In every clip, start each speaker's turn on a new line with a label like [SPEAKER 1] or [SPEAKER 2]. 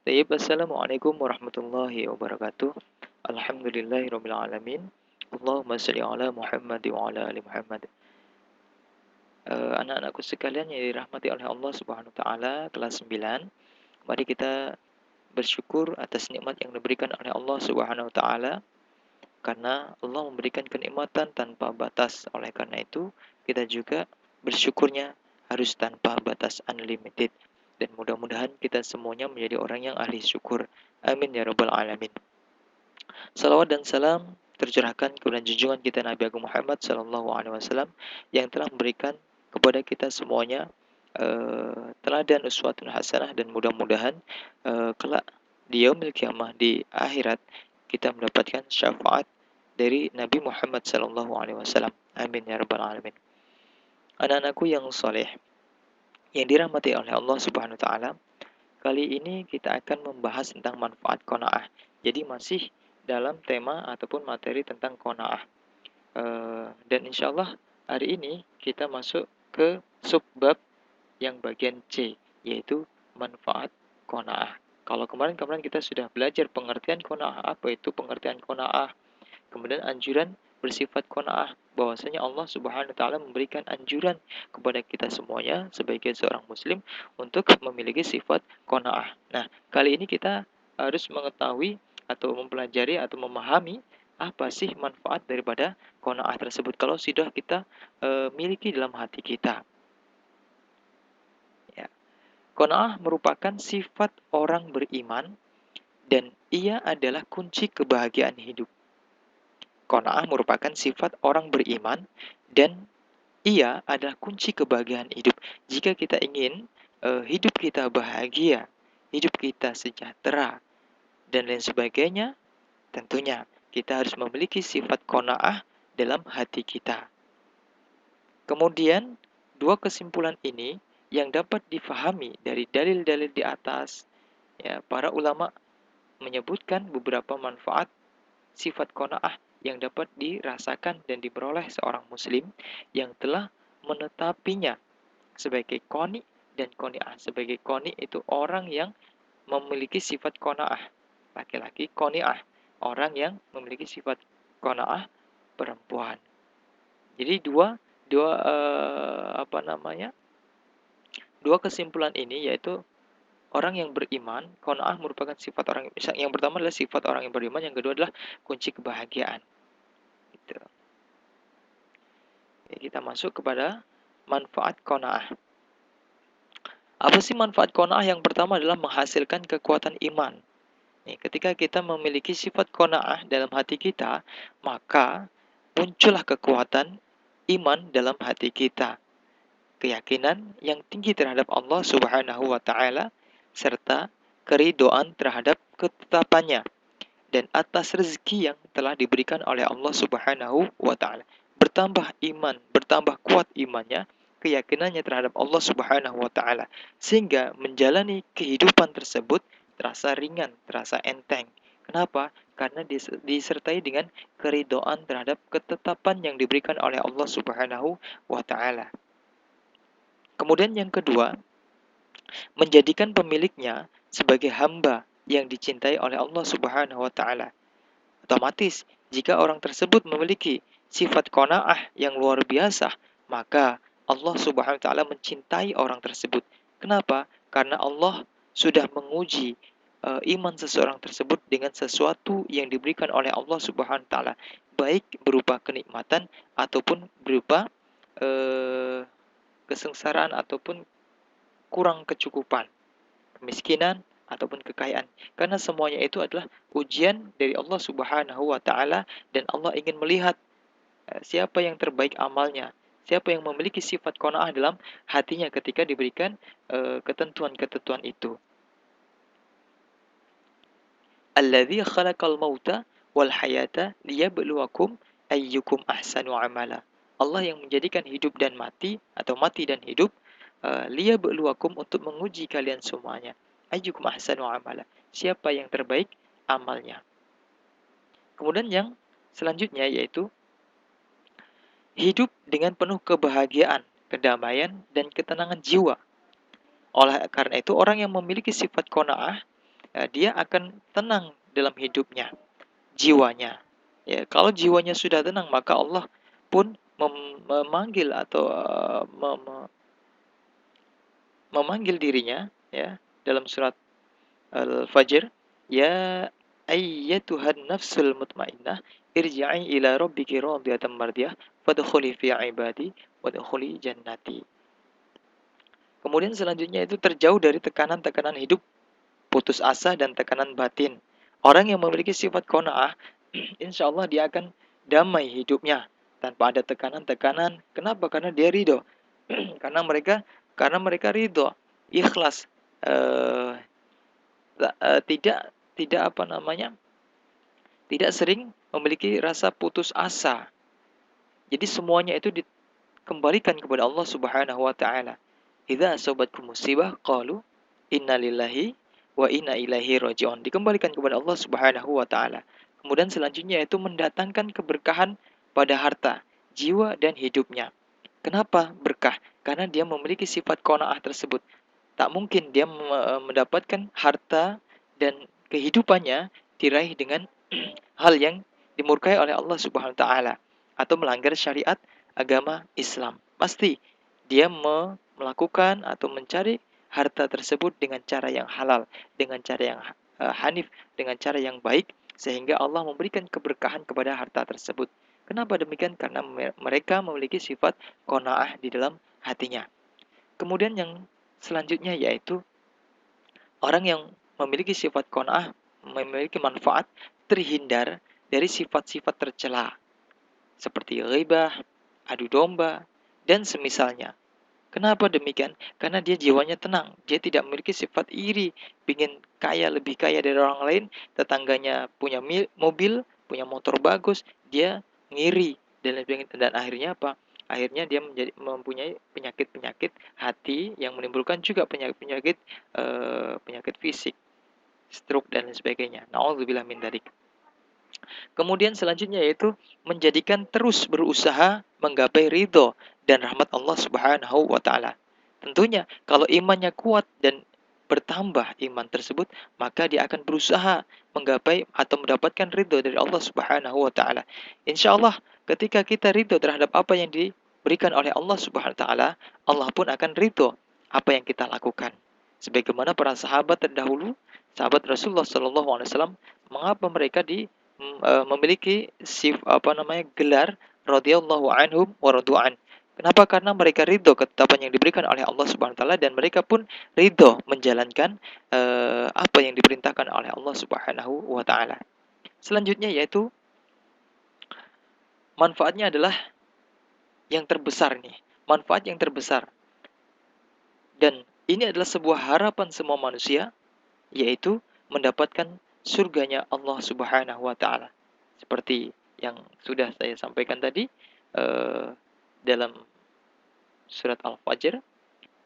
[SPEAKER 1] Tayyib, assalamualaikum warahmatullahi wabarakatuh. Alhamdulillahirabbil alamin. Allahumma shalli ala Muhammad wa ala ali Muhammad. Anak-anakku sekalian yang dirahmati oleh Allah Subhanahu wa taala, kelas 9. Mari kita bersyukur atas nikmat yang diberikan oleh Allah Subhanahu wa taala karena Allah memberikan kenikmatan tanpa batas. Oleh karena itu, kita juga bersyukurnya harus tanpa batas, unlimited. Dan mudah-mudahan kita semuanya menjadi orang yang ahli syukur. Amin ya rabbal alamin. Salawat dan salam tercurahkan kepada junjungan kita Nabi Agung Muhammad Sallallahu Alaihi Wasallam yang telah memberikan kepada kita semuanya teladan uswatun hasanah, dan mudah-mudahan kelak di yaumil kiamah, di akhirat, kita mendapatkan syafaat dari Nabi Muhammad Sallallahu Alaihi Wasallam. Amin ya rabbal alamin. Anak-anakku yang soleh, yang dirahmati oleh Allah Subhanahu Wa Taala, kali ini kita akan membahas tentang manfaat qanaah. Jadi masih dalam tema ataupun materi tentang qanaah. Dan insya Allah hari ini kita masuk ke subbab yang bagian C, yaitu manfaat qanaah. Kalau kemarin-kemarin kita sudah belajar pengertian qanaah, apa itu pengertian qanaah, kemudian anjuran bersifat qanaah, bahwasanya Allah Subhanahu wa taala memberikan anjuran kepada kita semuanya sebagai seorang muslim untuk memiliki sifat qanaah. Nah, kali ini kita harus mengetahui atau mempelajari atau memahami apa sih manfaat daripada qanaah tersebut kalau sudah kita miliki dalam hati kita. Ya. Qanaah merupakan sifat orang beriman dan ia adalah kunci kebahagiaan hidup. Qanaah merupakan sifat orang beriman dan ia adalah kunci kebahagiaan hidup. Jika kita ingin hidup kita bahagia, hidup kita sejahtera, dan lain sebagainya, tentunya kita harus memiliki sifat qanaah dalam hati kita. Kemudian, dua kesimpulan ini yang dapat difahami dari dalil-dalil di atas, ya, para ulama menyebutkan beberapa manfaat sifat qanaah yang dapat dirasakan dan diperoleh seorang muslim yang telah menetapinya sebagai qani dan qani'ah. Sebagai qani itu orang yang memiliki sifat qanaah, laki-laki; qani'ah, orang yang memiliki sifat qanaah, perempuan. Jadi dua dua apa namanya? Dua kesimpulan ini yaitu orang yang beriman, qanaah merupakan sifat orang yang pertama adalah sifat orang yang beriman, yang kedua adalah kunci kebahagiaan. Gitu. Ya, kita masuk kepada manfaat qanaah. Apa sih manfaat qanaah? Yang pertama adalah menghasilkan kekuatan iman. Nih, ketika kita memiliki sifat qanaah dalam hati kita, maka muncullah kekuatan iman dalam hati kita. Keyakinan yang tinggi terhadap Allah Subhanahu wa taala serta keridhaan terhadap ketetapannya dan atas rezeki yang telah diberikan oleh Allah Subhanahu wa taala. Bertambah iman, bertambah kuat imannya, keyakinannya terhadap Allah Subhanahu wa taala, sehingga menjalani kehidupan tersebut terasa ringan, terasa enteng. Kenapa? Karena disertai dengan keridhaan terhadap ketetapan yang diberikan oleh Allah Subhanahu wa taala. Kemudian yang kedua, menjadikan pemiliknya sebagai hamba yang dicintai oleh Allah Subhanahu wa taala. Otomatis, jika orang tersebut memiliki sifat qanaah yang luar biasa, maka Allah Subhanahu wa taala mencintai orang tersebut. Kenapa? Karena Allah sudah menguji iman seseorang tersebut dengan sesuatu yang diberikan oleh Allah Subhanahu wa taala, baik berupa kenikmatan ataupun berupa kesengsaraan ataupun kurang kecukupan, kemiskinan ataupun kekayaan. Karena semuanya itu adalah ujian dari Allah Subhanahu wa taala, dan Allah ingin melihat siapa yang terbaik amalnya, siapa yang memiliki sifat qanaah dalam hatinya ketika diberikan ketentuan-ketentuan itu. Alladzi khalaqal mauta wal hayata liyabluwakum ayyukum ahsanu amala. Allah yang menjadikan hidup dan mati atau mati dan hidup liyabluwakum, untuk menguji kalian semuanya. Ayyukum ahsanu amala, siapa yang terbaik amalnya. Kemudian yang selanjutnya yaitu hidup dengan penuh kebahagiaan, kedamaian, dan ketenangan jiwa. Oleh karena itu, orang yang memiliki sifat qanaah dia akan tenang dalam hidupnya, jiwanya. Ya, kalau jiwanya sudah tenang, maka Allah pun memanggil atau memanggil dirinya, ya, dalam surat Al-Fajr, ya ayyatuhan nafsul mutmainnah irji'i ila rabbiki radiyatan mardiyah fadkhuli fi ibadi wadkhuli jannati. Kemudian selanjutnya itu terjauh dari tekanan-tekanan hidup, putus asa dan tekanan batin. Orang yang memiliki sifat qanaah, insya Allah dia akan damai hidupnya tanpa ada tekanan-tekanan. Kenapa? Karena dia ridho. karena mereka karena mereka ridho, ikhlas, eh, tidak tidak apa namanya, tidak sering memiliki rasa putus asa. Jadi semuanya itu dikembalikan kepada Allah Subhanahu wa taala. Idza asabatkum musibah qalu innalillahi wa inna ilaihi raji'un. Dikembalikan kepada Allah Subhanahu wa taala. Kemudian selanjutnya itu mendatangkan keberkahan pada harta, jiwa dan hidupnya. Kenapa berkah? Karena dia memiliki sifat qanaah tersebut. Tak mungkin dia mendapatkan harta dan kehidupannya diraih dengan hal yang dimurkai oleh Allah Subhanahu wa taala atau melanggar syariat agama Islam. Pasti dia melakukan atau mencari harta tersebut dengan cara yang halal, dengan cara yang hanif, dengan cara yang baik sehingga Allah memberikan keberkahan kepada harta tersebut. Kenapa demikian? Karena mereka memiliki sifat qanaah di dalam hatinya. Kemudian yang selanjutnya yaitu orang yang memiliki sifat qanaah, memiliki manfaat, terhindar dari sifat-sifat tercela seperti ghibah, adu domba, dan semisalnya. Kenapa demikian? Karena dia jiwanya tenang. Dia tidak memiliki sifat iri, ingin kaya, lebih kaya dari orang lain, tetangganya punya mobil, punya motor bagus, dia ngiri dan akhirnya apa? Akhirnya dia mempunyai penyakit-penyakit hati yang menimbulkan juga penyakit-penyakit penyakit fisik, stroke dan lain sebagainya. Nauzubillah min dzalik. Kemudian selanjutnya yaitu menjadikan terus berusaha menggapai ridho dan rahmat Allah Subhanahu wa taala. Tentunya kalau imannya kuat dan bertambah iman tersebut, maka dia akan berusaha menggapai atau mendapatkan ridho dari Allah Subhanahu wa taala. Insya Allah ketika kita ridho terhadap apa yang diberikan oleh Allah Subhanahu wa taala, Allah pun akan ridho apa yang kita lakukan. Sebagaimana para sahabat terdahulu, sahabat Rasulullah SAW, mengapa mereka memiliki gelar radhiyallahu anhum wa radu'an. Kenapa? Karena mereka ridho ketetapan yang diberikan oleh Allah Subhanahu wa taala dan mereka pun ridho menjalankan apa yang diperintahkan oleh Allah Subhanahu wa taala. Selanjutnya yaitu manfaatnya adalah yang terbesar nih. Manfaat yang terbesar. Dan ini adalah sebuah harapan semua manusia yaitu mendapatkan surganya Allah Subhanahu wa taala. Seperti yang sudah saya sampaikan tadi dalam surat Al-Fajr,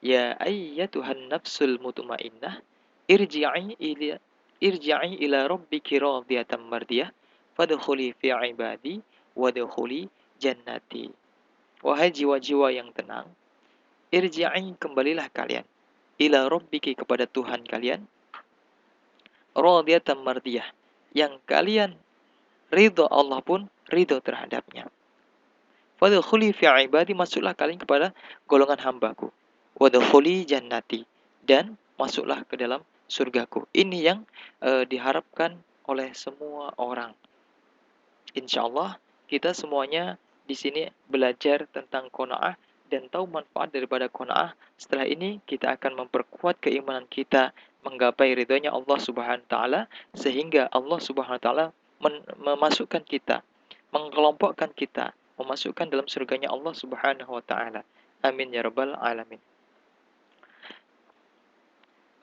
[SPEAKER 1] ya ayyatuhan nafsul mutmainnah irji'i ila rabbiki radiyatan mardiyah fadkhuli fi ibadi wadkhuli jannati. Wahai jiwa-jiwa yang tenang, irji'i, kembalilah kalian, ila rabbiki, kepada Tuhan kalian, radiyatan mardiyah, yang kalian ridho Allah pun ridho terhadapnya. Wadkhuli fi ibadi, masuklah kalian kepada golongan hambaku. Wadkhuli jannati, dan masuklah ke dalam surgaku. Ini yang diharapkan oleh semua orang. Insya Allah kita semuanya di sini belajar tentang qanaah dan tahu manfaat daripada qanaah. Setelah ini kita akan memperkuat keimanan kita menggapai ridhonya Allah Subhanahu wa taala sehingga Allah Subhanahu wa taala memasukkan kita, mengelompokkan kita, memasukkan dalam surganya Allah Subhanahu wa taala. Amin ya rabbal alamin.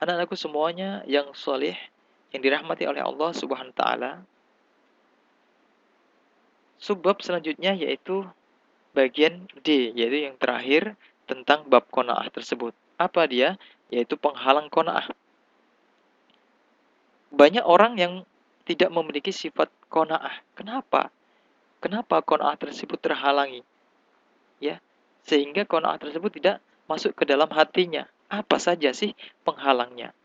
[SPEAKER 1] Anak-anakku semuanya yang soleh, yang dirahmati oleh Allah Subhanahu wa taala. Subbab selanjutnya yaitu bagian D, yaitu yang terakhir tentang bab qanaah tersebut. Apa dia? Yaitu penghalang qanaah. Banyak orang yang tidak memiliki sifat qanaah. Kenapa? Kenapa qanaah tersebut terhalangi? Ya, sehingga qanaah tersebut tidak masuk ke dalam hatinya. Apa saja sih penghalangnya?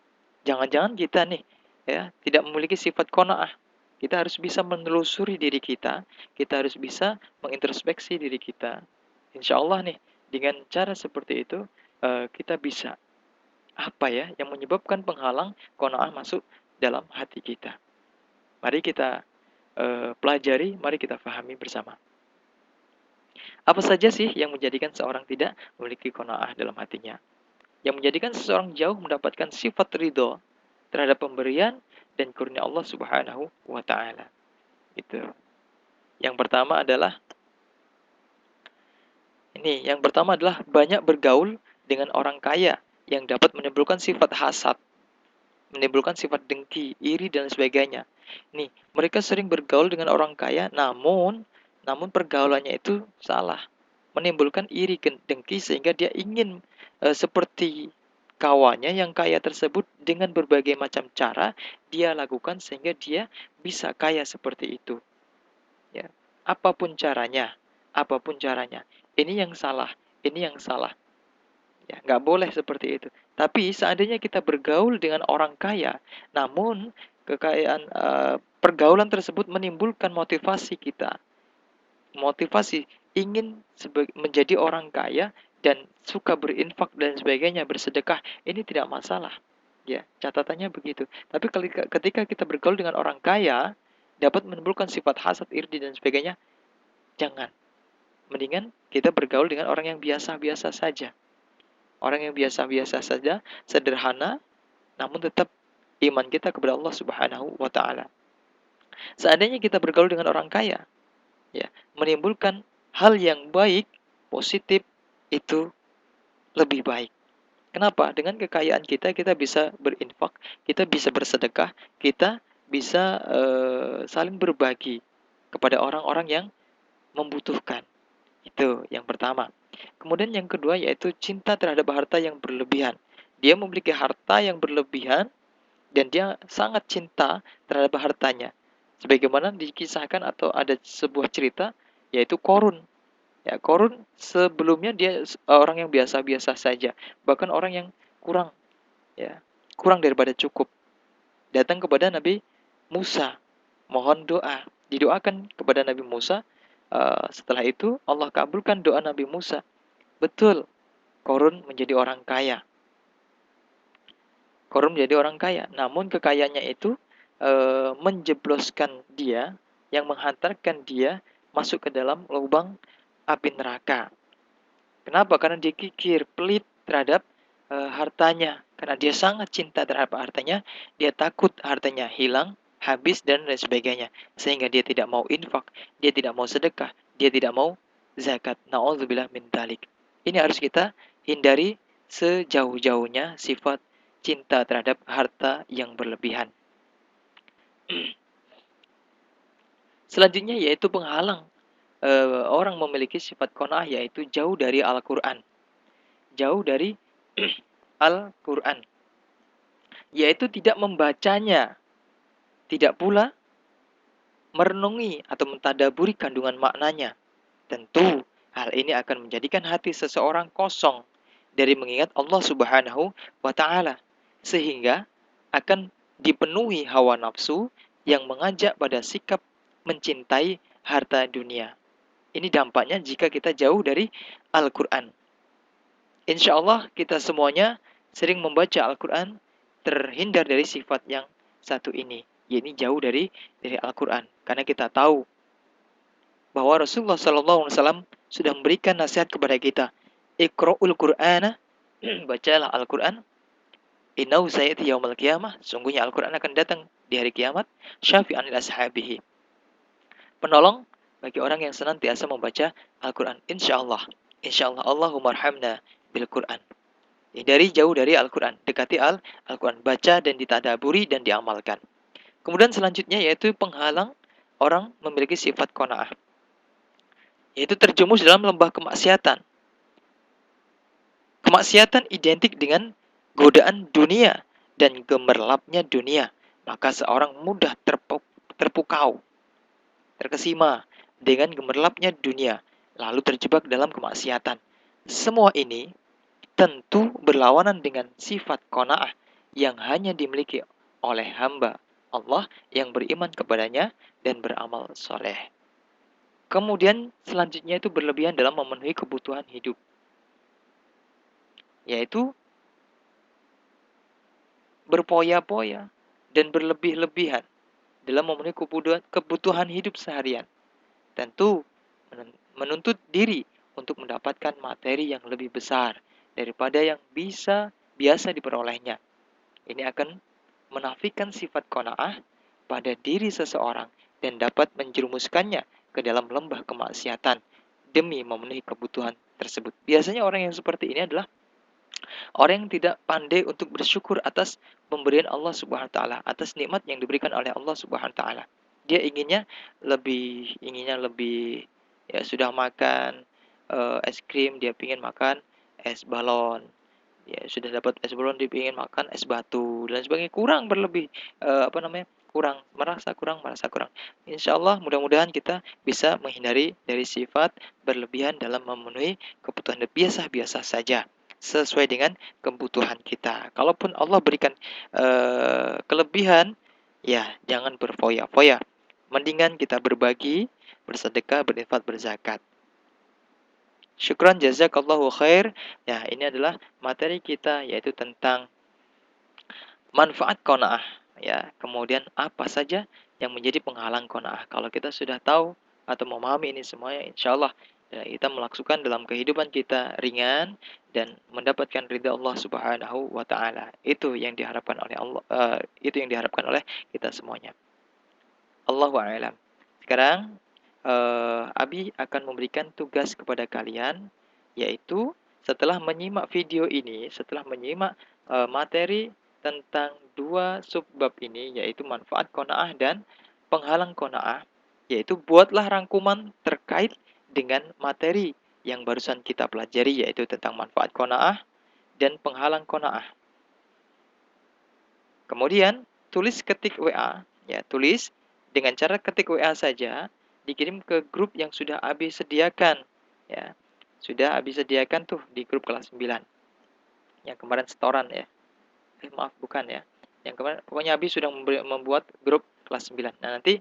[SPEAKER 1] Jangan-jangan kita nih ya, tidak memiliki sifat qanaah. Kita harus bisa menelusuri diri kita harus bisa mengintrospeksi diri kita. Insya Allah nih, dengan cara seperti itu, kita bisa, apa ya, yang menyebabkan penghalang qanaah masuk dalam hati kita. Mari kita pelajari, mari kita pahami bersama. Apa saja sih yang menjadikan seorang tidak memiliki qanaah dalam hatinya? Yang menjadikan seseorang jauh mendapatkan sifat ridho terhadap pemberian dan kurnia Allah Subhanahu wa taala. Itu. Yang pertama adalah banyak bergaul dengan orang kaya yang dapat menimbulkan sifat hasad, menimbulkan sifat dengki, iri dan sebagainya. Nih, mereka sering bergaul dengan orang kaya namun pergaulannya itu salah, menimbulkan iri dengki sehingga dia ingin seperti kawannya yang kaya tersebut dengan berbagai macam cara dia lakukan sehingga dia bisa kaya seperti itu. Ya, apapun caranya. Ini yang salah, ini yang salah. Ya, nggak boleh seperti itu. Tapi seandainya kita bergaul dengan orang kaya, namun kekayaan pergaulan tersebut menimbulkan motivasi kita, motivasi ingin menjadi orang kaya dan suka berinfak dan sebagainya, bersedekah, ini tidak masalah. Ya, catatannya begitu. Tapi ketika kita bergaul dengan orang kaya, dapat menimbulkan sifat hasad, iri dan sebagainya, jangan. Mendingan kita bergaul dengan orang yang biasa-biasa saja. Orang yang biasa-biasa saja, sederhana, namun tetap iman kita kepada Allah Subhanahu wa taala. Seandainya kita bergaul dengan orang kaya, ya, menimbulkan hal yang baik, positif, itu lebih baik. Kenapa? Dengan kekayaan kita bisa berinfak, kita bisa bersedekah, kita bisa saling berbagi kepada orang-orang yang membutuhkan. Itu yang pertama. Kemudian yang kedua yaitu cinta terhadap harta yang berlebihan. Dia memiliki harta yang berlebihan dan dia sangat cinta terhadap hartanya. Sebagaimana dikisahkan atau ada sebuah cerita yaitu Korun. Ya, Korun sebelumnya dia orang yang biasa-biasa saja, bahkan orang yang kurang, ya, kurang daripada cukup. Datang kepada Nabi Musa, mohon doa, didoakan kepada Nabi Musa. Setelah itu Allah kabulkan doa Nabi Musa. Betul, Korun menjadi orang kaya. Korun menjadi orang kaya, namun kekayaannya itu menjebloskan dia, yang menghantarkan dia masuk ke dalam lubang api neraka. Kenapa? Karena dia kikir, pelit terhadap hartanya. Karena dia sangat cinta terhadap hartanya, dia takut hartanya hilang, habis, dan lain sebagainya. Sehingga dia tidak mau infak, dia tidak mau sedekah, dia tidak mau zakat. Na'udzubillah min dzalik. Ini harus kita hindari sejauh-jauhnya sifat cinta terhadap harta yang berlebihan. Selanjutnya yaitu penghalang orang memiliki sifat qanaah, yaitu jauh dari Al-Quran. Jauh dari Al-Quran, yaitu tidak membacanya, tidak pula merenungi atau mentadaburi kandungan maknanya. Tentu hal ini akan menjadikan hati seseorang kosong dari mengingat Allah Subhanahu wa taala, sehingga akan dipenuhi hawa nafsu yang mengajak pada sikap mencintai harta dunia. Ini dampaknya jika kita jauh dari Al-Quran. Insya Allah kita semuanya sering membaca Al-Quran, terhindar dari sifat yang satu ini, yaitu jauh dari Al-Quran. Karena kita tahu bahwa Rasulullah SAW sudah memberikan nasihat kepada kita. Iqra'ul Qur'ana, bacalah Al-Quran. Innahu sayati yaumal qiyamah, sungguhnya Al-Quran akan datang di hari kiamat. Syafi'an lil ashabihi, penolong bagi orang yang senantiasa membaca Al-Quran. Insya Allah. Allahumma arhamna bil Quran. Jauh dari Al-Quran, dekati Al-Quran, baca dan ditadaburi dan diamalkan. Kemudian selanjutnya yaitu penghalang orang memiliki sifat qanaah, yaitu terjumus dalam lembah kemaksiatan. Kemaksiatan identik dengan godaan dunia dan gemerlapnya dunia, maka seorang mudah terpukau, terkesima dengan gemerlapnya dunia, lalu terjebak dalam kemaksiatan. Semua ini tentu berlawanan dengan sifat qanaah yang hanya dimiliki oleh hamba Allah yang beriman kepadanya dan beramal soleh. Kemudian selanjutnya itu berlebihan dalam memenuhi kebutuhan hidup, yaitu berpoya-poya dan berlebih-lebihan dalam memenuhi kebutuhan hidup seharian. Tentu menuntut diri untuk mendapatkan materi yang lebih besar daripada yang biasa diperolehnya. Ini akan menafikan sifat qanaah pada diri seseorang dan dapat menjerumuskannya ke dalam lembah kemaksiatan demi memenuhi kebutuhan tersebut. Biasanya orang yang seperti ini adalah orang yang tidak pandai untuk bersyukur atas pemberian Allah Subhanahu wa taala, atas nikmat yang diberikan oleh Allah Subhanahu wa taala. Dia inginnya lebih ya sudah makan es krim, dia ingin makan es balon. Ya sudah dapat es balon, dia ingin makan es batu dan sebagainya. Kurang berlebih kurang, merasa kurang. Insya Allah mudah-mudahan kita bisa menghindari dari sifat berlebihan dalam memenuhi kebutuhan biasa-biasa saja sesuai dengan kebutuhan kita. Kalaupun Allah berikan kelebihan, ya jangan berfoya-foya. Mendingan kita berbagi, bersedekah, berinfak, berzakat. Syukran jazakallahu khair. Ya, ini adalah materi kita yaitu tentang manfaat qanaah ya. Kemudian apa saja yang menjadi penghalang qanaah. Kalau kita sudah tahu atau memahami ini semuanya, insyaallah ya, kita melakukan dalam kehidupan kita ringan dan mendapatkan ridha Allah Subhanahu wa taala. Itu yang diharapkan oleh Allah, itu yang diharapkan oleh kita semuanya. Allahu a'lam. Sekarang Abi akan memberikan tugas kepada kalian, yaitu setelah menyimak video ini, setelah menyimak materi tentang dua subbab ini, yaitu manfaat qanaah dan penghalang qanaah, yaitu buatlah rangkuman terkait dengan materi yang barusan kita pelajari, yaitu tentang manfaat qanaah dan penghalang qanaah. Kemudian tulis ketik WA, ya tulis dengan cara ketik WA saja, dikirim ke grup yang sudah Abi sediakan, ya. Sudah Abi sediakan tuh di grup kelas 9. Yang kemarin setoran ya. Maaf bukan ya. Yang kemarin pokoknya Abi sudah membuat grup kelas 9. Nah, nanti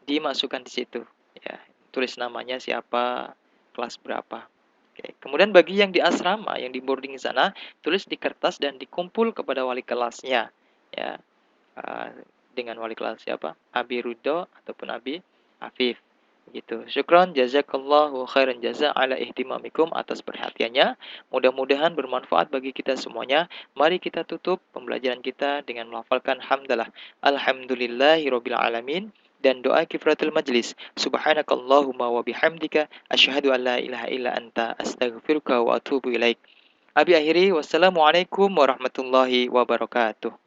[SPEAKER 1] dimasukkan di situ, ya. Tulis namanya siapa, kelas berapa. Oke. Kemudian bagi yang di asrama, yang di boarding sana, tulis di kertas dan dikumpul kepada wali kelasnya, ya. Dengan wali kelas siapa? Abi Rudo ataupun Abi Afif. Gitu. Syukron jazakallahu khairan jaza ala ihtimamikum atas perhatiannya. Mudah-mudahan bermanfaat bagi kita semuanya. Mari kita tutup pembelajaran kita dengan melafalkan hamdalah. Alhamdulillahirabbil alamin dan doa kifratul majlis. Subhanakallahumma wa bihamdika asyhadu an la ilaha illa anta astaghfiruka wa atubu ilaik. Abi akhiri wassalamualaikum warahmatullahi wabarakatuh.